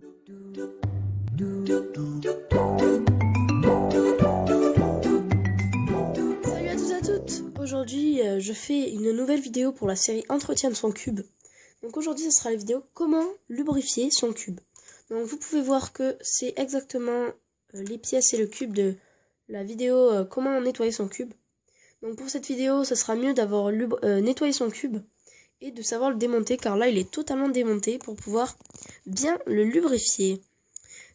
Salut à tous et à toutes. Aujourd'hui je fais une nouvelle vidéo pour la série Entretien de son cube. Donc aujourd'hui ce sera la vidéo comment lubrifier son cube. Donc vous pouvez voir que c'est exactement les pièces et le cube de la vidéo comment nettoyer son cube. Donc pour cette vidéo ce sera mieux d'avoir nettoyé son cube et de savoir le démonter, car là il est totalement démonté pour pouvoir bien le lubrifier.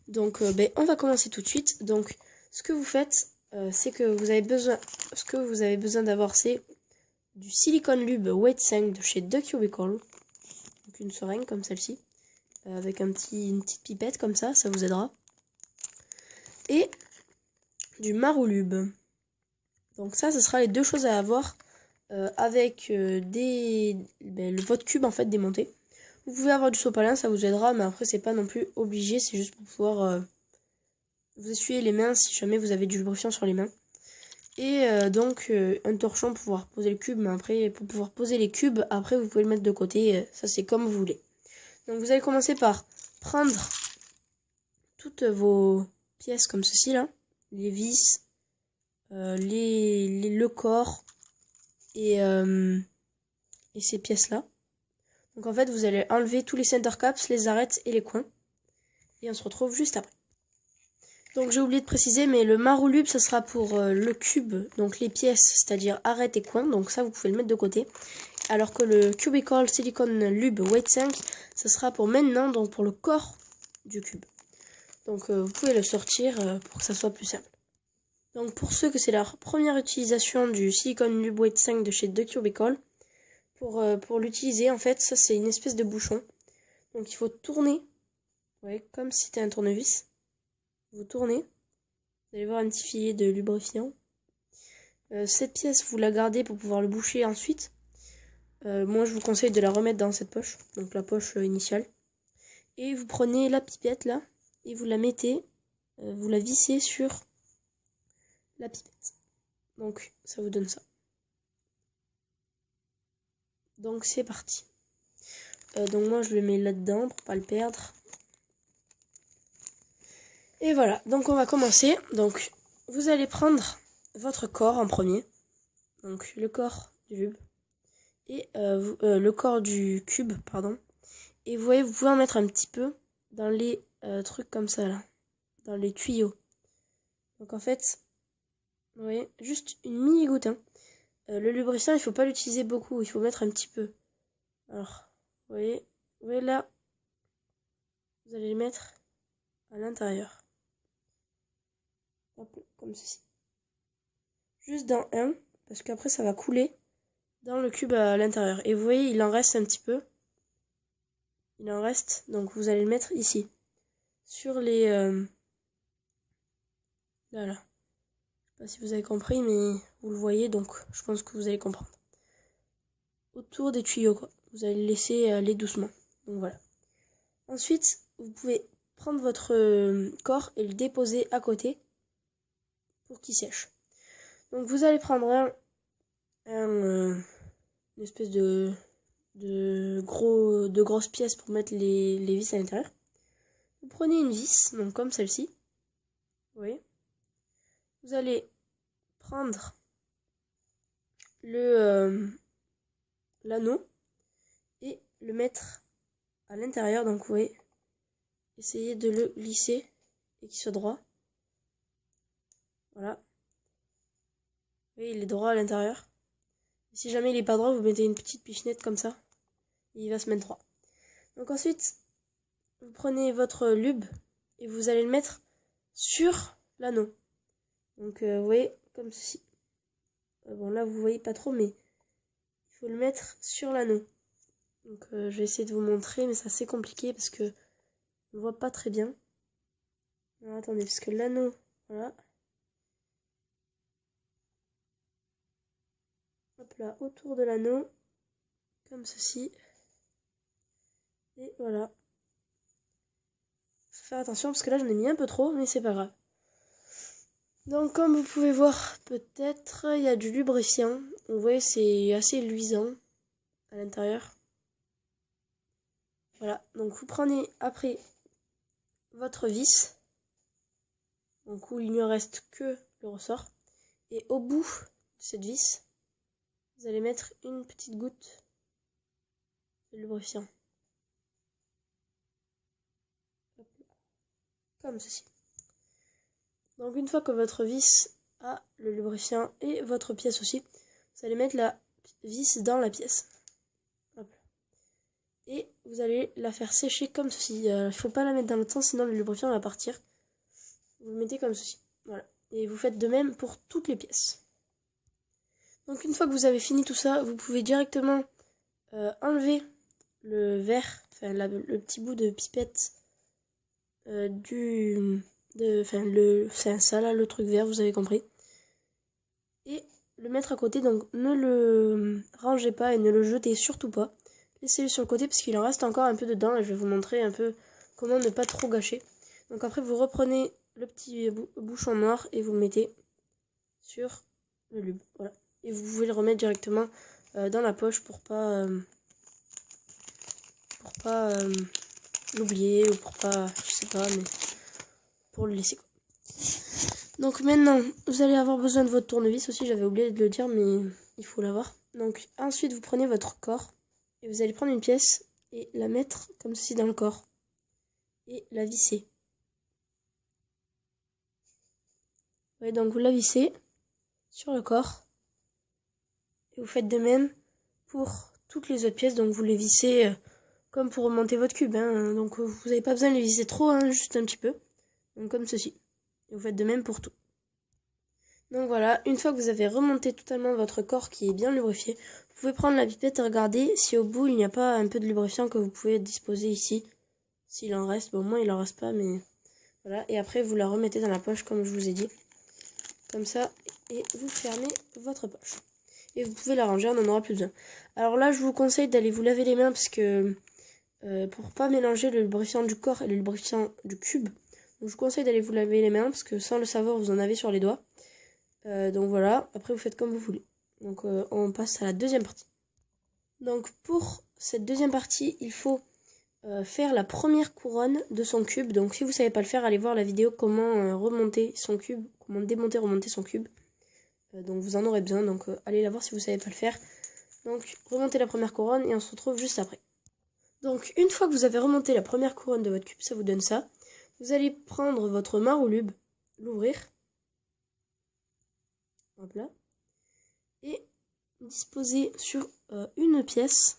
Donc on va commencer tout de suite. Donc ce que vous faites, c'est que vous avez besoin d'avoir, c'est du silicone lube weight 5 de chez The Cubicle. Donc une seringue comme celle-ci, avec une petite pipette comme ça vous aidera. Et du Marulube. Donc ça, ce sera les deux choses à avoir avec votre cube en fait démonté. Vous pouvez avoir du sopalin, ça vous aidera, mais après c'est pas non plus obligé, c'est juste pour pouvoir vous essuyer les mains si jamais vous avez du lubrifiant sur les mains. Et donc un torchon pour pouvoir poser le cube, mais après pour pouvoir poser les cubes, après vous pouvez le mettre de côté, ça c'est comme vous voulez. Donc vous allez commencer par prendre toutes vos pièces comme ceci là, les vis, le corps et ces pièces là. Donc en fait vous allez enlever tous les center caps, les arêtes et les coins. Et on se retrouve juste après. Donc j'ai oublié de préciser, mais le Marulube ça sera pour le cube, donc les pièces, c'est-à-dire arêtes et coins, donc ça vous pouvez le mettre de côté. Alors que le Cubicle Silicone Lube Weight 5, ça sera pour maintenant, donc pour le corps du cube. Donc vous pouvez le sortir pour que ça soit plus simple. Donc pour ceux que c'est leur première utilisation du Silicone Lube Weight 5 de chez The Cubicle, pour l'utiliser en fait, ça c'est une espèce de bouchon. Donc il faut tourner, comme si c'était un tournevis. Vous tournez, vous allez voir un petit filet de lubrifiant. Cette pièce, vous la gardez pour pouvoir le boucher ensuite. Moi, je vous conseille de la remettre dans cette poche, donc la poche initiale. Et vous prenez la pipette là, et vous la mettez, vous la vissez sur la pipette. Donc, ça vous donne ça. Donc, c'est parti. Donc, moi, je le mets là-dedans pour pas le perdre. Et voilà, donc on va commencer. Donc vous allez prendre votre corps en premier. Donc le corps du lube. Et le corps du cube, pardon. Et vous voyez, vous pouvez en mettre un petit peu dans les trucs comme ça là. Dans les tuyaux. Donc en fait, vous voyez, juste une mini goutte. Hein. Le lubrifiant, il faut pas l'utiliser beaucoup, il faut mettre un petit peu. Alors, vous voyez là, vous allez les mettre à l'intérieur. Comme ceci. Juste dans un, parce qu'après ça va couler dans le cube à l'intérieur. Et vous voyez, il en reste un petit peu. Il en reste, donc vous allez le mettre ici. Sur les... là. Je sais pas si vous avez compris, mais vous le voyez, donc je pense que vous allez comprendre. Autour des tuyaux, quoi. Vous allez le laisser aller doucement. Donc voilà. Ensuite, vous pouvez prendre votre corps et le déposer à côté pour qu'il sèche. Donc vous allez prendre une espèce de grosses pièces pour mettre les vis à l'intérieur. Vous prenez une vis, donc comme celle-ci. Vous voyez. Vous allez prendre l'anneau et le mettre à l'intérieur. Donc vous voyez, essayez de le glisser et qu'il soit droit. Voilà. Vous voyez, il est droit à l'intérieur. Si jamais il n'est pas droit, vous mettez une petite pichenette comme ça. Et il va se mettre droit. Donc ensuite, vous prenez votre lube et vous allez le mettre sur l'anneau. Donc vous voyez, comme ceci. Bon là vous voyez pas trop, mais il faut le mettre sur l'anneau. Donc je vais essayer de vous montrer, mais c'est assez compliqué parce que on ne voit pas très bien. Alors, attendez, parce que l'anneau, voilà. Hop là, autour de l'anneau, comme ceci. Et voilà. Faut faire attention parce que là j'en ai mis un peu trop, mais c'est pas grave. Donc comme vous pouvez voir, peut-être il y a du lubrifiant. Vous voyez, c'est assez luisant à l'intérieur. Voilà, donc vous prenez après votre vis, donc où il ne reste que le ressort, et au bout de cette vis, vous allez mettre une petite goutte de lubrifiant. Comme ceci. Donc une fois que votre vis a le lubrifiant et votre pièce aussi, vous allez mettre la vis dans la pièce. Hop. Et vous allez la faire sécher comme ceci. Il ne faut pas la mettre dans le temps, sinon le lubrifiant va partir. Vous le mettez comme ceci. Voilà. Et vous faites de même pour toutes les pièces. Donc une fois que vous avez fini tout ça, vous pouvez directement enlever le verre, enfin le petit bout de pipette c'est ça là, le truc vert, vous avez compris. Et le mettre à côté, donc ne le rangez pas et ne le jetez surtout pas. Laissez-le sur le côté parce qu'il en reste encore un peu dedans et je vais vous montrer un peu comment ne pas trop gâcher. Donc après vous reprenez le petit bouchon noir et vous le mettez sur le lube. Voilà. Et vous pouvez le remettre directement dans la poche pour pas l'oublier ou pour pas, je sais pas, mais pour le laisser quoi. Donc maintenant, vous allez avoir besoin de votre tournevis aussi, j'avais oublié de le dire, mais il faut l'avoir. Donc ensuite, vous prenez votre corps et vous allez prendre une pièce et la mettre comme ceci dans le corps et la visser. Ouais, donc vous la vissez sur le corps et vous faites de même pour toutes les autres pièces. Donc vous les vissez comme pour remonter votre cube, hein. Donc vous n'avez pas besoin de les visser trop, hein, juste un petit peu. Donc comme ceci. Et vous faites de même pour tout. Donc voilà, une fois que vous avez remonté totalement votre corps qui est bien lubrifié, vous pouvez prendre la pipette et regarder si au bout il n'y a pas un peu de lubrifiant que vous pouvez disposer ici. S'il en reste, bon moi il en reste pas, mais voilà. Et après vous la remettez dans la poche comme je vous ai dit. Comme ça, et vous fermez votre poche. Et vous pouvez la ranger, on n'en aura plus besoin. Alors là je vous conseille d'aller vous laver les mains parce que pour pas mélanger le lubrifiant du corps et le lubrifiant du cube. Donc je vous conseille d'aller vous laver les mains parce que sans le savoir vous en avez sur les doigts. Donc voilà, après vous faites comme vous voulez. Donc on passe à la deuxième partie. Donc pour cette deuxième partie, il faut faire la première couronne de son cube. Donc si vous savez pas le faire, allez voir la vidéo comment remonter son cube, comment démonter, remonter son cube. Donc vous en aurez besoin, donc allez la voir si vous savez pas le faire. Donc remontez la première couronne et on se retrouve juste après. Donc une fois que vous avez remonté la première couronne de votre cube, ça vous donne ça. Vous allez prendre votre marolube, l'ouvrir. Hop là. Et disposer sur une pièce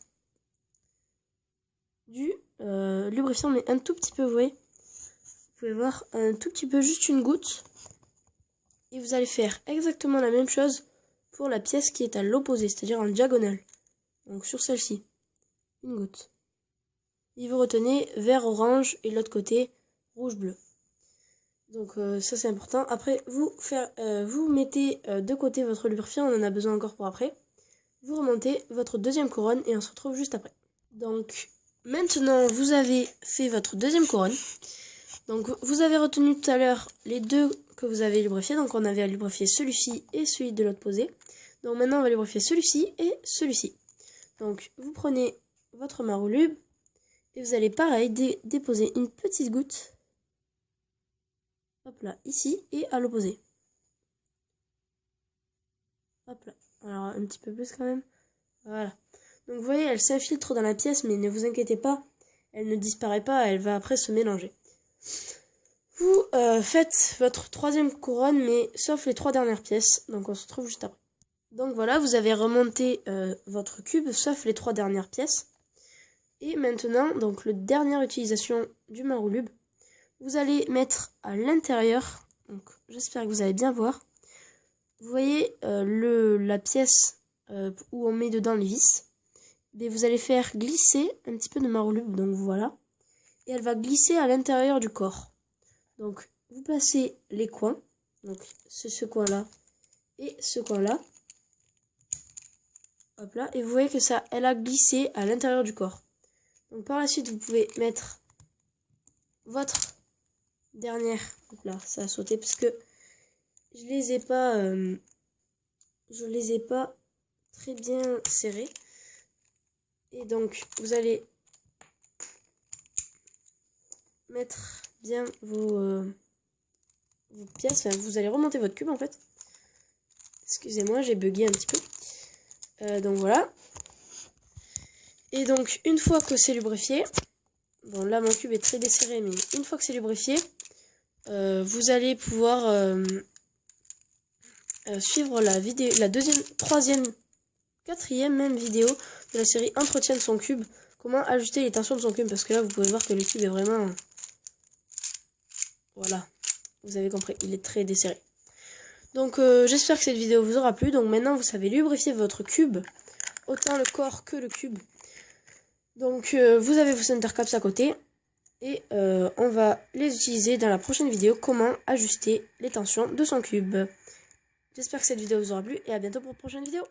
du lubrifiant, mais un tout petit peu, vous voyez. Vous pouvez voir un tout petit peu, juste une goutte. Et vous allez faire exactement la même chose pour la pièce qui est à l'opposé, c'est-à-dire en diagonale. Donc sur celle-ci, une goutte. Et vous retenez vert orange et l'autre côté rouge bleu. Donc ça c'est important. Après vous mettez de côté votre lubrifiant, on en a besoin encore pour après. Vous remontez votre deuxième couronne et on se retrouve juste après. Donc maintenant vous avez fait votre deuxième couronne. Donc vous avez retenu tout à l'heure les deux que vous avez lubrifiés. Donc on avait à lubrifier celui-ci et celui de l'autre posé. Donc maintenant on va lubrifier celui-ci et celui-ci. Donc vous prenez votre marolube et vous allez pareil déposer une petite goutte. Hop là, ici et à l'opposé. Hop là. Alors un petit peu plus quand même. Voilà. Donc vous voyez, elle s'infiltre dans la pièce, mais ne vous inquiétez pas, elle ne disparaît pas, elle va après se mélanger. Vous faites votre troisième couronne, mais sauf les trois dernières pièces. Donc on se retrouve juste après. Donc voilà, vous avez remonté votre cube, sauf les trois dernières pièces. Et maintenant, donc la dernière utilisation du marolube, vous allez mettre à l'intérieur, donc j'espère que vous allez bien voir. Vous voyez la pièce où on met dedans les vis. Mais vous allez faire glisser un petit peu de marolube, donc voilà. Et elle va glisser à l'intérieur du corps. Donc vous placez les coins, donc c'est ce coin-là et ce coin-là. Hop là, et vous voyez que ça, elle a glissé à l'intérieur du corps. Donc par la suite, vous pouvez mettre votre dernière. Hop là, ça a sauté parce que je les ai pas très bien serrés. Et donc vous allez mettre bien vos pièces. Enfin, vous allez remonter votre cube en fait. Excusez-moi, j'ai bugué un petit peu. Donc voilà. Et donc une fois que c'est lubrifié, bon là mon cube est très desserré, mais une fois que c'est lubrifié, vous allez pouvoir suivre la vidéo, la deuxième, troisième, quatrième même vidéo de la série Entretien de son cube. Comment ajuster les tensions de son cube, parce que là vous pouvez voir que le cube est vraiment... Voilà, vous avez compris, il est très desserré. Donc j'espère que cette vidéo vous aura plu. Donc maintenant vous savez lubrifier votre cube, autant le corps que le cube. Donc vous avez vos center caps à côté. Et on va les utiliser dans la prochaine vidéo, comment ajuster les tensions de son cube. J'espère que cette vidéo vous aura plu et à bientôt pour une prochaine vidéo.